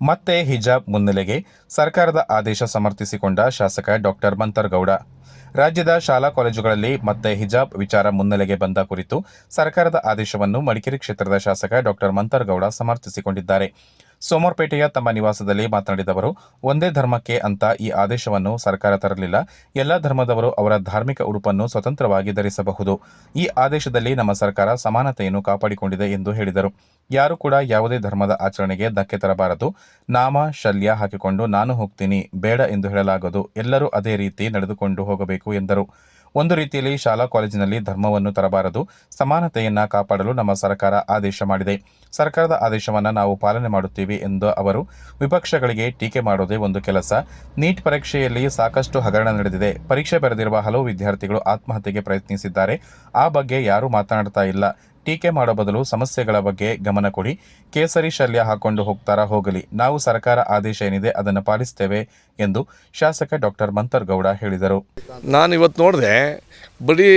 ಮತ್ತೆ ಹಿಜಾಬ್ ಮುನ್ನೆಲೆಗೆ ಸರ್ಕಾರದ ಆದೇಶ ಸಮರ್ಥಿಸಿಕೊಂಡ ಶಾಸಕ ಡಾಕ್ಟರ್ ಮಂತರ್ಗೌಡ. ರಾಜ್ಯದ ಶಾಲಾ ಕಾಲೇಜುಗಳಲ್ಲಿ ಮತ್ತೆ ಹಿಜಾಬ್ ವಿಚಾರ ಮುನ್ನೆಲೆಗೆ ಬಂದ ಕುರಿತು ಸರ್ಕಾರದ ಆದೇಶವನ್ನು ಮಡಿಕೇರಿ ಕ್ಷೇತ್ರದ ಶಾಸಕ ಡಾಕ್ಟರ್ ಮಂತರ್ಗೌಡ ಸಮರ್ಥಿಸಿಕೊಂಡಿದ್ದಾರೆ. ಸೋಮವಾರಪೇಟೆಯ ತಮ್ಮ ನಿವಾಸದಲ್ಲಿ ಮಾತನಾಡಿದ ಅವರು, ಒಂದೇ ಧರ್ಮಕ್ಕೆ ಅಂತ ಈ ಆದೇಶವನ್ನು ಸರ್ಕಾರ ತರಲಿಲ್ಲ. ಎಲ್ಲ ಧರ್ಮದವರು ಅವರ ಧಾರ್ಮಿಕ ಉಡುಪನ್ನು ಸ್ವತಂತ್ರವಾಗಿ ಧರಿಸಬಹುದು. ಈ ಆದೇಶದಲ್ಲಿ ನಮ್ಮ ಸರ್ಕಾರ ಸಮಾನತೆಯನ್ನು ಕಾಪಾಡಿಕೊಂಡಿದೆ ಎಂದು ಹೇಳಿದರು. ಯಾರು ಕೂಡ ಯಾವುದೇ ಧರ್ಮದ ಆಚರಣೆಗೆ ಧಕ್ಕೆ ತರಬಾರದು. ನಾಮ ಶಲ್ಯ ಹಾಕಿಕೊಂಡು ನಾನು ಹೋಗ್ತೀನಿ ಬೇಡ ಎಂದು ಹೇಳಲಾಗದು. ಎಲ್ಲರೂ ಅದೇ ರೀತಿ ನಡೆದುಕೊಂಡು ಹೋಗಬೇಕು ಎಂದರು. ಒಂದು ರೀತಿಯಲ್ಲಿ ಶಾಲಾ ಕಾಲೇಜಿನಲ್ಲಿ ಧರ್ಮವನ್ನು ತರಬಾರದು. ಸಮಾನತೆಯನ್ನ ಕಾಪಾಡಲು ನಮ್ಮ ಸರ್ಕಾರ ಆದೇಶ ಮಾಡಿದೆ. ಸರ್ಕಾರದ ಆದೇಶವನ್ನು ನಾವು ಪಾಲನೆ ಮಾಡುತ್ತೀವಿ ಎಂದು ಅವರು ವಿಪಕ್ಷಗಳಿಗೆ ಟೀಕೆ ಮಾಡೋದೇ ಒಂದು ಕೆಲಸ. ನೀಟ್ ಪರೀಕ್ಷೆಯಲ್ಲಿ ಸಾಕಷ್ಟು ಹಗರಣ ನಡೆದಿದೆ. ಪರೀಕ್ಷೆ ಬರೆದಿರುವ ಹಲವು ವಿದ್ಯಾರ್ಥಿಗಳು ಆತ್ಮಹತ್ಯೆಗೆ ಪ್ರಯತ್ನಿಸಿದ್ದಾರೆ. ಆ ಬಗ್ಗೆ ಯಾರೂ ಮಾತನಾಡ್ತಾ ಇಲ್ಲ. ಟೀಕೆ ಮಾಡೋ ಬದಲು ಸಮಸ್ಯೆಗಳ ಬಗ್ಗೆ ಗಮನ ಕೊಡಿ. ಕೇಸರಿ ಶಲ್ಯ ಹಾಕೊಂಡು ಹೋಗಲಿ. ನಾವು ಸರ್ಕಾರ ಆದೇಶ ಏನಿದೆ ಅದನ್ನು ಪಾಲಿಸ್ತೇವೆ ಎಂದು ಶಾಸಕ ಡಾಕ್ಟರ್ ಮಂತರ್ಗೌಡ ಹೇಳಿದರು. ನಾನು ಇವತ್ತು ನೋಡಿದೆ, ಬರೀ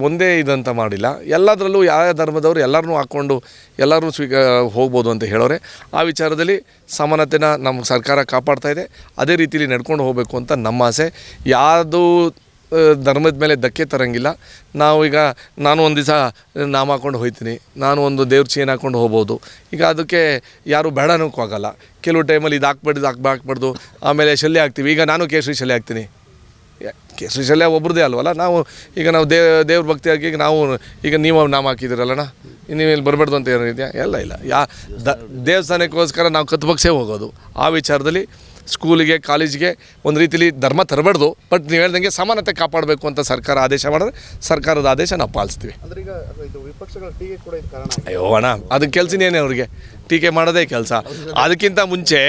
ಒಂದೇ ಇದಂತ ಮಾಡಿಲ್ಲ, ಎಲ್ಲದರಲ್ಲೂ ಯಾವ ಧರ್ಮದವರು ಎಲ್ಲರನ್ನೂ ಹಾಕ್ಕೊಂಡು ಎಲ್ಲರೂ ಹೋಗ್ಬೋದು ಅಂತ ಹೇಳೋರೆ. ಆ ವಿಚಾರದಲ್ಲಿ ಸಮಾನತೆನ ನಮ್ಮ ಸರ್ಕಾರ ಕಾಪಾಡ್ತಾ ಇದೆ. ಅದೇ ರೀತಿಯಲ್ಲಿ ನಡ್ಕೊಂಡು ಹೋಗಬೇಕು ಅಂತ ನಮ್ಮ ಆಸೆ. ಯಾವುದು ಧರ್ಮದ ಮೇಲೆ ಧಕ್ಕೆ ತರಂಗಿಲ್ಲ. ನಾನು ಒಂದು ದಿವಸ ನಾಮ ಹಾಕ್ಕೊಂಡು ಹೋಗ್ತೀನಿ, ನಾನು ಒಂದು ದೇವ್ರ ಚೇನ್ ಹಾಕ್ಕೊಂಡು ಹೋಗ್ಬೋದು. ಈಗ ಅದಕ್ಕೆ ಯಾರು ಬೇಡ ಅನ್ನೋಕ್ಕಾಗಲ್ಲ. ಕೆಲವು ಟೈಮಲ್ಲಿ ಇದು ಹಾಕ್ಬಾರ್ದು. ಆಮೇಲೆ ಶಲ್ಯ ಹಾಕ್ತೀವಿ. ಈಗ ನಾನು ಕೇಸರಿ ಶಲ್ಯ ಹಾಕ್ತೀನಿ. ಕೇಸರಿ ಶಲ್ಯ ಒಬ್ರದ್ದೇ ಅಲ್ವಲ್ಲ. ನಾವು ದೇವ್ರ ಭಕ್ತಿಯಾಗಿ ನೀವು ನಾಮ ಹಾಕಿದ್ದೀರಲ್ಲಣ್ಣ, ನೀವು ಇಲ್ಲಿ ಬರಬಾರ್ದು ಅಂತ ಏನಿದೆಯಾ? ಇಲ್ಲ. ದೇವಸ್ಥಾನಕ್ಕೋಸ್ಕರ ನಾವು ಕತ್ತುಬಗ್ಸೇ ಹೋಗೋದು. ಆ ವಿಚಾರದಲ್ಲಿ ಸ್ಕೂಲಿಗೆ ಕಾಲೇಜಿಗೆ ಒಂದು ರೀತಿಲಿ ಧರ್ಮ ತರಬಾರ್ದು. ಬಟ್ ನೀವು ಹೇಳ್ದಂಗೆ ಸಮಾನತೆ ಕಾಪಾಡಬೇಕು ಅಂತ ಸರ್ಕಾರ ಆದೇಶ ಮಾಡಿದ್ರೆ ಸರ್ಕಾರದ ಆದೇಶ ನಾವು ಪಾಲಿಸ್ತೀವಿ. ಅಯ್ಯೋ ಅಣ್ಣ, ಅದಕ್ಕೆ ಕೆಲಸನೇನೆ ಅವ್ರಿಗೆ ಟೀಕೆ ಮಾಡೋದೇ ಕೆಲಸ. ಅದಕ್ಕಿಂತ ಮುಂಚೆ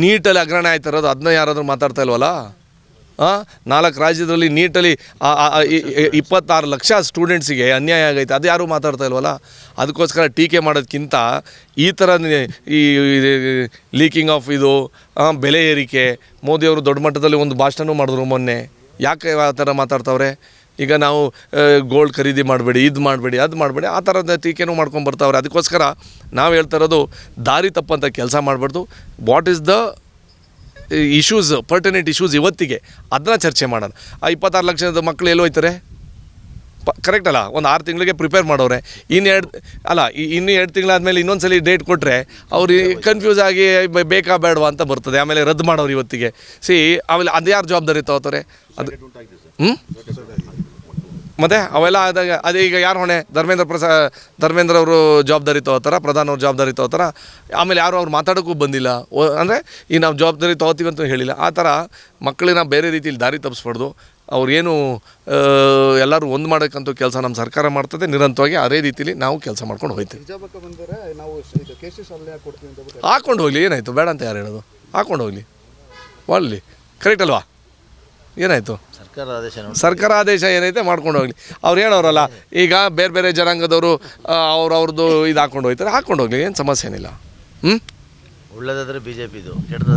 ನೀಟಲ್ಲಿ ಹಗರಣ ಆಯ್ತಿರೋದು, ಅದನ್ನ ಯಾರಾದರೂ ಮಾತಾಡ್ತಾ ಇಲ್ವಲ್ಲ. 4 ರಾಜ್ಯದಲ್ಲಿ ನೀಟಲ್ಲಿ 26 ಲಕ್ಷ ಸ್ಟೂಡೆಂಟ್ಸಿಗೆ ಅನ್ಯಾಯ ಆಗೈತೆ, ಅದು ಯಾರೂ ಮಾತಾಡ್ತಾ ಇಲ್ವಲ್ಲ. ಅದಕ್ಕೋಸ್ಕರ ಟೀಕೆ ಮಾಡೋದಕ್ಕಿಂತ ಈ ಥರ ಈ ಲೀಕಿಂಗ್ ಆಫ್ ಇದು ಬೆಲೆ ಏರಿಕೆ, ಮೋದಿಯವರು ದೊಡ್ಡ ಮಟ್ಟದಲ್ಲಿ ಒಂದು ಭಾಷಣ ಮಾಡಿದ್ರು ಮೊನ್ನೆ. ಯಾಕೆ ಆ ಥರ ಮಾತಾಡ್ತಾವ್ರೆ? ಈಗ ನಾವು ಗೋಲ್ಡ್ ಖರೀದಿ ಮಾಡಬೇಡಿ, ಇದು ಮಾಡಬೇಡಿ, ಅದು ಮಾಡಬೇಡಿ, ಆ ಥರದ ಟೀಕೆನೂ ಮಾಡ್ಕೊಂಡು ಬರ್ತಾವ್ರೆ. ಅದಕ್ಕೋಸ್ಕರ ನಾವು ಹೇಳ್ತಾ ಇರೋದು, ದಾರಿ ತಪ್ಪಂಥ ಕೆಲಸ ಮಾಡಬಾರ್ದು. What is the issues, pertinent issues ಇವತ್ತಿಗೆ ಅದನ್ನ ಚರ್ಚೆ ಮಾಡೋಣ. ಆ 26 ಲಕ್ಷದ ಮಕ್ಕಳು ಎಲ್ಲೋ ಹೋಯ್ತಾರೆ? ಕರೆಕ್ಟ್ ಅಲ್ಲ? ಒಂದು 6 ತಿಂಗಳಿಗೆ ಪ್ರಿಪೇರ್ ಮಾಡೋರೆ. ಇನ್ನು 2 ತಿಂಗಳಾದಮೇಲೆ ಇನ್ನೊಂದು ಸಲ ಡೇಟ್ ಕೊಟ್ಟರೆ ಅವ್ರಿಗೆ ಕನ್ಫ್ಯೂಸ್ ಆಗಿ ಬೇಕಾ ಬೇಡವಾ ಅಂತ ಬರ್ತದೆ. ಆಮೇಲೆ ರದ್ದು ಮಾಡೋರು ಇವತ್ತಿಗೆ. ಆಮೇಲೆ ಅದು ಯಾರು ಜವಾಬ್ದಾರಿ ತಗೋತಾರೆ? ಅದು ಮತ್ತು ಅವೆಲ್ಲ ಆದಾಗ ಅದೇ ಈಗ ಯಾರು ಹೊಣೆ? ಧರ್ಮೇಂದ್ರ ಅವರು ಜವಾಬ್ದಾರಿ ತಗೋತಾರ, ಪ್ರಧಾನ ಅವ್ರು ಜವಾಬ್ದಾರಿ ತಗೋತಾರ. ಆಮೇಲೆ ಯಾರು ಅವ್ರು ಮಾತಾಡೋಕ್ಕೂ ಬಂದಿಲ್ಲ. ಅಂದರೆ ಈಗ ನಾವು ಜವಾಬ್ದಾರಿ ತೊಗೋತೀವಿ ಅಂತ ಹೇಳಿಲ್ಲ. ಆ ಥರ ಮಕ್ಕಳನ್ನ ಬೇರೆ ರೀತಿಯಲ್ಲಿ ದಾರಿ ತಪ್ಪಿಸ್ಬಾರ್ದು. ಅವ್ರೇನು ಎಲ್ಲರೂ ಒಂದು ಮಾಡೋಕ್ಕಂತೂ ಕೆಲಸ ನಮ್ಮ ಸರ್ಕಾರ ಮಾಡ್ತದೆ ನಿರಂತರವಾಗಿ. ಅದೇ ರೀತಿಯಲ್ಲಿ ನಾವು ಕೆಲಸ ಮಾಡ್ಕೊಂಡು ಹೋಗ್ತೀವಿ. ಹಾಕ್ಕೊಂಡು ಹೋಗಲಿ, ಏನಾಯಿತು? ಬೇಡ ಅಂತ ಯಾರು ಹೇಳೋದು? ಹಾಕ್ಕೊಂಡು ಹೋಗಲಿ, ಮಾಡಲಿ. ಕರೆಕ್ಟ್ ಅಲ್ವಾ? ಏನಾಯಿತು? ಸರ್ಕಾರ ಆದೇಶ ಏನೈತೆ ಮಾಡ್ಕೊಂಡು ಹೋಗಲಿ. ಅವ್ರು ಹೇಳೋರಲ್ಲ, ಈಗ ಬೇರೆ ಜನಾಂಗದವರು ಅವ್ರದ್ದು ಇದು ಹಾಕ್ಕೊಂಡು ಹೋಗ್ತಾರೆ, ಹಾಕ್ಕೊಂಡು ಹೋಗಲಿ, ಏನು ಸಮಸ್ಯೆ ಏನಿಲ್ಲ. ಒಳ್ಳೆದಾದರೆ BJP, ಇದು ಕೆಟ್ಟದಾದ್ರೆ